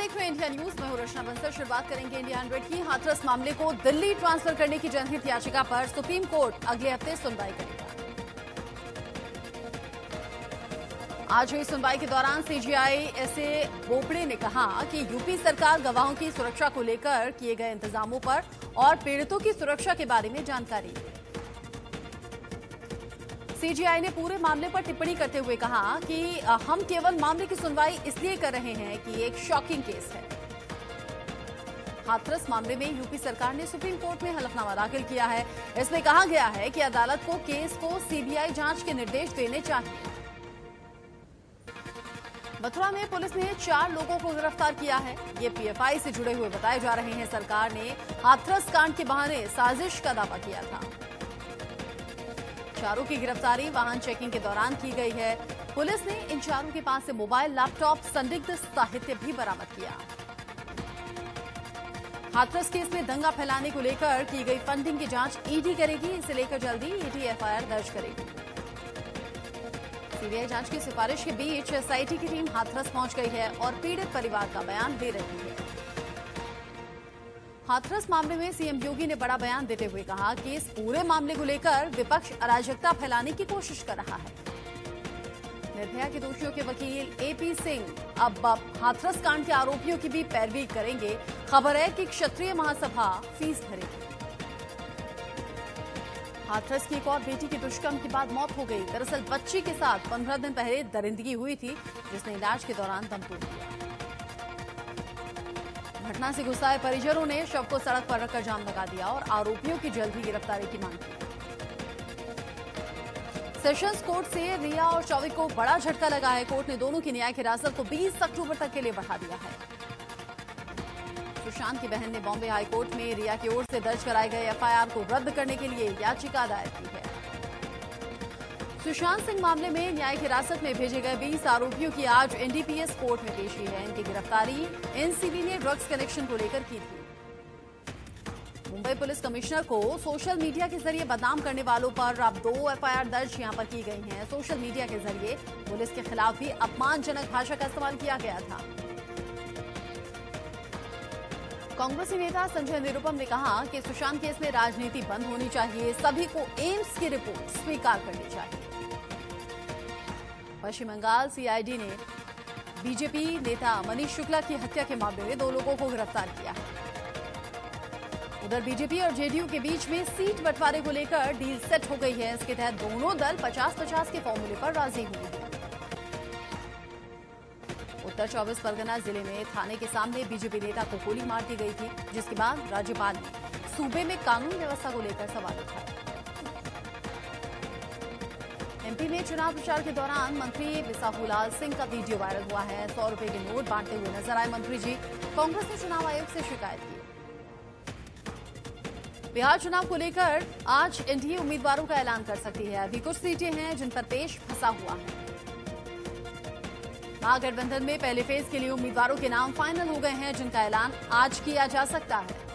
देख रहे हैं इंडिया न्यूज। मैं हूं रचना बंसल। शुरुआत करेंगे इंडिया 100 की। हाथरस मामले को दिल्ली ट्रांसफर करने की जनहित याचिका पर सुप्रीम कोर्ट अगले हफ्ते सुनवाई करेगा। आज हुई सुनवाई के दौरान सीजीआई एसए बोबड़े ने कहा कि यूपी सरकार गवाहों की सुरक्षा को लेकर किए गए इंतजामों पर और पीड़ितों की सुरक्षा के बारे में जानकारी दी। सीजीआई ने पूरे मामले पर टिप्पणी करते हुए कहा कि हम केवल मामले की सुनवाई इसलिए कर रहे हैं कि एक शॉकिंग केस है। हाथरस मामले में यूपी सरकार ने सुप्रीम कोर्ट में हलफनामा दाखिल किया है। इसमें कहा गया है कि अदालत को केस को सीबीआई जांच के निर्देश देने चाहिए। मथुरा में पुलिस ने 4 लोगों को गिरफ्तार किया है। ये पीएफआई से जुड़े हुए बताए जा रहे हैं। सरकार ने हाथरस कांड के बहाने साजिश का दावा किया था। चारों की गिरफ्तारी वाहन चेकिंग के दौरान की गई है। पुलिस ने इन चारों के पास से मोबाइल, लैपटॉप, संदिग्ध साहित्य भी बरामद किया। हाथरस केस में दंगा फैलाने को लेकर की गई फंडिंग की जांच ईडी करेगी। इसे लेकर जल्दी ईडी एफआईआर दर्ज करेगी। सीबीआई जांच की सिफारिश के बीच एसआईटी की टीम हाथरस पहुंच गई है और पीड़ित परिवार का बयान दे रही है। हाथरस मामले में सीएम योगी ने बड़ा बयान देते हुए कहा कि इस पूरे मामले को लेकर विपक्ष अराजकता फैलाने की कोशिश कर रहा है। निर्भया के दोषियों के वकील एपी सिंह अब हाथरस कांड के आरोपियों की भी पैरवी करेंगे। खबर है कि क्षत्रिय महासभा फीस भरेगी। हाथरस की एक और बेटी की दुष्कर्म के बाद मौत हो गई। दरअसल बच्ची के साथ 15 दिन पहले दरिंदगी हुई थी, जिसने इलाज के दौरान दम तोड़ दिया। घटना से गुस्साए परिजनों ने शव को सड़क पर रखकर जाम लगा दिया और आरोपियों की जल्द ही गिरफ्तारी की मांग की। सेशंस कोर्ट से रिया और चौविक को बड़ा झटका लगा है। कोर्ट ने दोनों की न्यायिक हिरासत को 20 अक्टूबर तक के लिए बढ़ा दिया है। सुशांत की बहन ने बॉम्बे हाई कोर्ट में रिया की ओर से दर्ज कराए गए एफआईआर को रद्द करने के लिए याचिका दायर की है। सुशांत सिंह मामले में न्यायिक हिरासत में भेजे गए 20 आरोपियों की आज एनडीपीएस कोर्ट में पेशी है। इनकी गिरफ्तारी एनसीबी ने ड्रग्स कनेक्शन को लेकर की थी। मुंबई पुलिस कमिश्नर को सोशल मीडिया के जरिए बदनाम करने वालों पर अब 2 एफआईआर दर्ज यहां पर की गई हैं। सोशल मीडिया के जरिए पुलिस के खिलाफ भी अपमानजनक भाषा का इस्तेमाल किया गया था। कांग्रेसी नेता संजय निरुपम ने कहा कि सुशांत केस में राजनीति बंद होनी चाहिए। सभी को एम्स की रिपोर्ट स्वीकार करनी चाहिए। पश्चिम बंगाल सीआईडी ने बीजेपी नेता मनीष शुक्ला की हत्या के मामले में 2 लोगों को गिरफ्तार किया है। उधर बीजेपी और जेडीयू के बीच में सीट बंटवारे को लेकर डील सेट हो गई है। इसके तहत दोनों दल 50-50 के फॉर्मूले पर राजी हुए हैं। उत्तर 24 परगना जिले में थाने के सामने बीजेपी नेता को गोली मार दी गई थी, जिसके बाद राज्यपाल ने सूबे में कानून व्यवस्था को लेकर सवाल उठाए। एमपी में चुनाव प्रचार के दौरान मंत्री बिसाहुलाल सिंह का वीडियो वायरल हुआ है। 100 रुपए के नोट बांटते हुए नजर आए मंत्री जी। कांग्रेस ने चुनाव आयोग से शिकायत की। बिहार चुनाव को लेकर आज एनडीए उम्मीदवारों का ऐलान कर सकती है। अभी कुछ सीटें हैं जिन पर पेश फंसा हुआ है। महागठबंधन में पहले फेज के लिए उम्मीदवारों के नाम फाइनल हो गए हैं, जिनका ऐलान आज किया जा सकता है।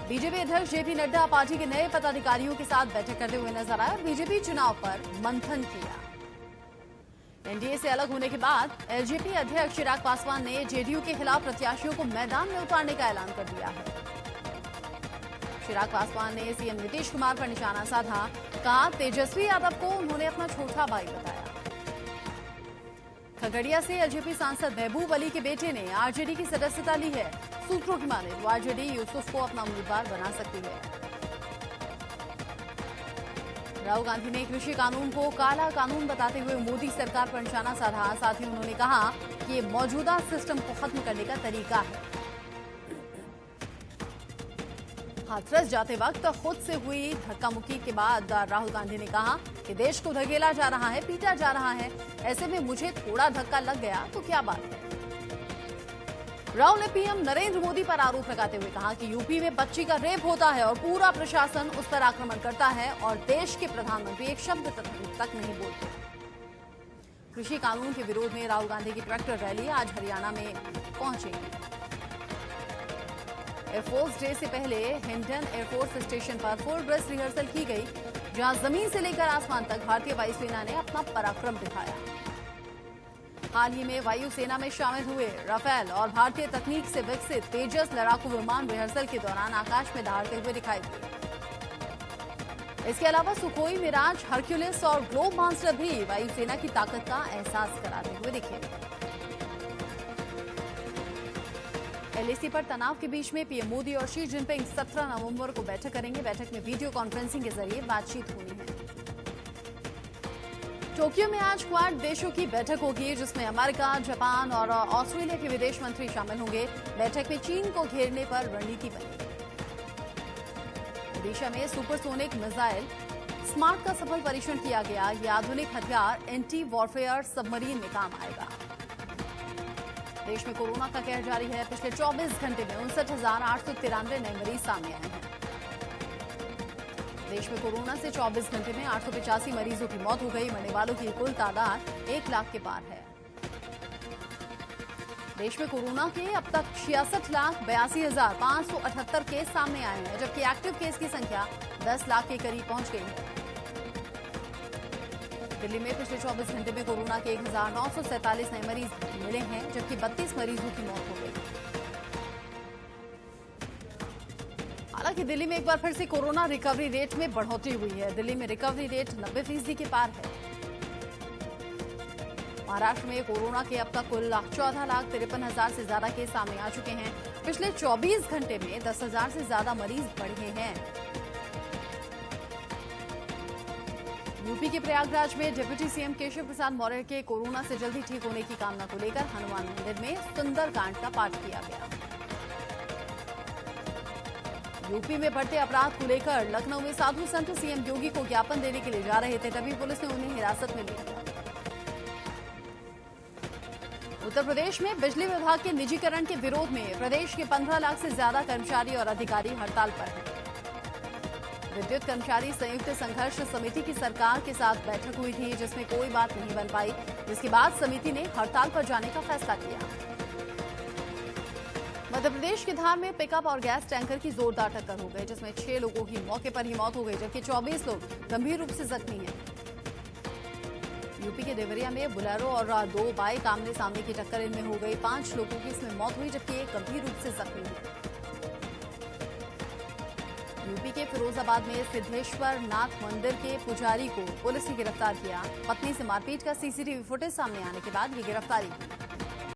बीजेपी अध्यक्ष जेपी नड्डा पार्टी के नए पदाधिकारियों के साथ बैठक करते हुए नजर आए और बीजेपी चुनाव पर मंथन किया। एनडीए से अलग होने के बाद एलजेपी अध्यक्ष चिराग पासवान ने जेडीयू के खिलाफ प्रत्याशियों को मैदान में उतारने का ऐलान कर दिया है। चिराग पासवान ने सीएम नीतीश कुमार पर निशाना साधा। कहा तेजस्वी यादव को उन्होंने अपना छोटा भाई बताया। खगड़िया से एलजेपी सांसद महबूब अली के बेटे ने आरजेडी की सदस्यता ली है। सूत्रों की माने तो आरजेडी यूसुफ को अपना उम्मीदवार बना सकती है। राहुल गांधी ने कृषि कानून को काला कानून बताते हुए मोदी सरकार पर निशाना साधा। साथ ही उन्होंने कहा कि ये मौजूदा सिस्टम को खत्म करने का तरीका है। हाथरस जाते वक्त खुद से हुई धक्का मुक्की के बाद राहुल गांधी ने कहा कि देश को धकेला जा रहा है, पीटा जा रहा है। ऐसे में मुझे थोड़ा धक्का लग गया तो क्या बात है। राहुल ने पीएम नरेंद्र मोदी पर आरोप लगाते हुए कहा कि यूपी में बच्ची का रेप होता है और पूरा प्रशासन उस पर आक्रमण करता है और देश के प्रधानमंत्री एक शब्द तक नहीं बोलते। कृषि कानून के विरोध में राहुल गांधी की ट्रैक्टर रैली आज हरियाणा में पहुंचेगी। एयरफोर्स डे से पहले हिंडन एयरफोर्स स्टेशन पर फुल ड्रेस रिहर्सल की गई, जहां जमीन से लेकर आसमान तक भारतीय वायुसेना ने अपना पराक्रम दिखाया। हाल ही में वायुसेना में शामिल हुए राफेल और भारतीय तकनीक से विकसित तेजस लड़ाकू विमान रिहर्सल के दौरान आकाश में दहाड़ते हुए दिखाई दिए। इसके अलावा सुखोई, मिराज, हरक्यूलिस और ग्लोब मॉन्स्टर भी वायुसेना की ताकत का एहसास कराते हुए दिखे। एलएसी पर तनाव के बीच में पीएम मोदी और शी जिनपिंग 17 नवंबर को बैठक करेंगे। बैठक में वीडियो कॉन्फ्रेंसिंग के जरिए बातचीत होनी है। टोक्यो में आज क्वाड देशों की बैठक होगी, जिसमें अमेरिका, जापान और ऑस्ट्रेलिया के विदेश मंत्री शामिल होंगे। बैठक में चीन को घेरने पर रणनीति बनेगी। ओडिशा में सुपरसोनिक मिसाइल स्मार्ट का सफल परीक्षण किया गया। यह आधुनिक हथियार एंटी वॉरफेयर सबमरीन में काम आएगा। देश में कोरोना का कहर जारी है। पिछले 24 घंटे में 59,893 नए मरीज सामने आए हैं। देश में कोरोना से 24 घंटे में 885 मरीजों की मौत हो गई। मरने वालों की कुल तादाद 1 लाख के पार है। देश में कोरोना के अब तक 66,82,578 केस सामने आए हैं, जबकि एक्टिव केस की संख्या 10 लाख के करीब पहुंच गई है। दिल्ली में पिछले 24 घंटे में कोरोना के 1,947 नए मरीज मिले हैं, जबकि 32 मरीजों की मौत हो गई। हालांकि दिल्ली में एक बार फिर से कोरोना रिकवरी रेट में बढ़ोतरी हुई है। दिल्ली में रिकवरी रेट 90% के पार है। महाराष्ट्र में कोरोना के अब तक कुल 14,53,000 से ज्यादा केस सामने आ चुके हैं। पिछले 24 घंटे में 10,000 से ज्यादा मरीज बढ़े हैं। यूपी के प्रयागराज में डिप्टी सीएम केशव प्रसाद मौर्य के कोरोना से जल्दी ठीक होने की कामना को लेकर हनुमान मंदिर में सुंदरकांड का पाठ किया गया। यूपी में बढ़ते अपराध को लेकर लखनऊ में साधु संत सीएम योगी को ज्ञापन देने के लिए जा रहे थे, तभी पुलिस ने उन्हें हिरासत में लिया। उत्तर प्रदेश में बिजली विभाग के निजीकरण के विरोध में प्रदेश के 15 लाख से ज्यादा कर्मचारी और अधिकारी हड़ताल पर हैं। विद्युत कर्मचारी संयुक्त संघर्ष समिति की सरकार के साथ बैठक हुई थी, जिसमें कोई बात नहीं बन पाई, जिसके बाद समिति ने हड़ताल पर जाने का फैसला किया। मध्य प्रदेश के धार में पिकअप और गैस टैंकर की जोरदार टक्कर हो गई, जिसमें 6 लोगों की मौके पर ही मौत हो गई, जबकि 24 लोग गंभीर रूप से जख्मी हैं। यूपी के देवरिया में बुलेरो और 2 बाइक आमने सामने की टक्कर इनमें हो गई। 5 लोगों की इसमें मौत हुई, जबकि एक गंभीर रूप से जख्मी हुई। यूपी के फिरोजाबाद में सिद्धेश्वर नाथ मंदिर के पुजारी को पुलिस ने गिरफ्तार किया। पत्नी से मारपीट का सीसीटीवी फुटेज सामने आने के बाद ये गिरफ्तारी हुई।